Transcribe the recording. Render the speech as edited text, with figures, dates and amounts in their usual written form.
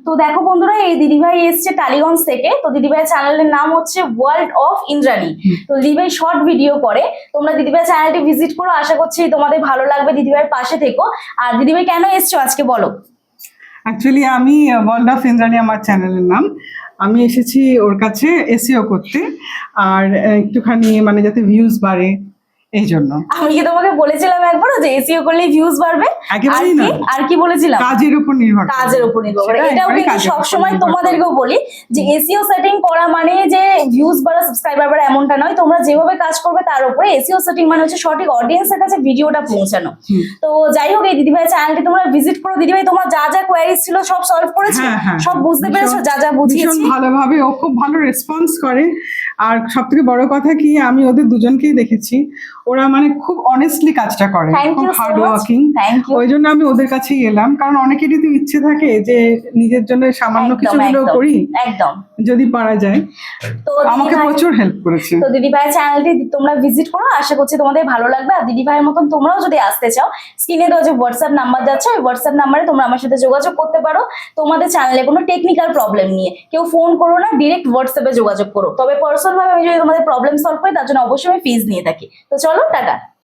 তো দেখো বন্ধুরা, এই দিদিভাই এসছে টালিগঞ্জ থেকে। তো দিদিভাই চ্যানেলের নাম হচ্ছে ওয়ার্ল্ড অফ ইন্দ্রাণী। তো দিদিভাই শর্ট ভিডিও করে, তোমরা দিদিভাই চ্যানেলটি ভিজিট করো, আশা করছি তোমাদের ভালো লাগবে। দিদিভাইয়ের পাশে থেকো। আর দিদিভাই কেন এসছো আজকে বলো। অ্যাকচুয়ালি আমি ওয়ার্ল্ড অফ ইন্দ্রাণী আমার চ্যানেলের নাম। আমি এসেছি ওর কাছে এসইও করতে, আর একটুখানি মানে যাতে ভিউজ বাড়ে এই জন্য। আমি কি তোমাকে বলেছিলাম একবার যে এসইও করলে ভিউজ বাড়বে? একেবারেই না। আর কি বলেছিলাম? কাজের উপর নির্ভর করে। কাজের উপর নির্ভর করে। সেটা এটাও একবারেই কিন্তু কাজের উপর সবসময় নির্ভর করে। তোমাদেরকেও বলি যে এসইও সেটিং করা মানে যে ভিউজ বাড়া, সাবস্ক্রাইবার বাড়া এমনটা নয়। তোমরা যেভাবে কাজ করবে তার উপরে। এসইও সেটিং মানে হচ্ছে সঠিক অডিয়েন্সের কাছে ভিডিওটা পৌঁছানো। তো যাই হোক, এই দিদিভাই চ্যানেলটি তোমরা ভিজিট করো। দিদিভাই তোমার যা যা কোয়ারিজ ছিল সব সলভ করেছো? সব বুঝতে পেরেছো যা যা বুঝিয়েছি? ভীষণ ভালোভাবে, ও খুব ভালো রেসপন্স করে। আর সব থেকে বড় কথা কি, আমি ওদের দুজনকেই দেখেছি, ওরা মানে খুব অনেস্টলি কাজটা করে, খুব হার্ড ওয়ার্কিং। ওই জন্য আমি ওদের কাছেই এলাম, কারণ অনেকেরই তো ইচ্ছে থাকে যে নিজের জন্য সামান্য কিছু হলেও করি, একদম যদি পারা যায়। তো আমাকে প্রচুর হেল্প করেছে। তো দিদিভাইয়ের চ্যানেলটি তোমরা ভিজিট করো, আশা করছি তোমাদের ভালো লাগবে। আর দিদিভাইয়ের মতন তোমরাও যদি আসতে চাও, স্ক্রিনে দেওয়া যে হোয়াটসঅ্যাপ নাম্বার যাচ্ছে, ওই হোয়াটসঅ্যাপ নাম্বারে তোমরা আমার সাথে যোগাযোগ করতে পারো। তোমাদের চ্যানেলে কোনো টেকনিক্যাল প্রবলেম নিয়ে কেউ ফোন করো না, ডিরেক্ট হোয়াটসঅ্যাপে যোগাযোগ করো। তবে পার্সোনাল ভাবে আমি যদি তোমাদের প্রবলেম সলভ করি, তার জন্য অবশ্যই আমি ফিজ নিয়ে থাকি। তো চলো, টাটা।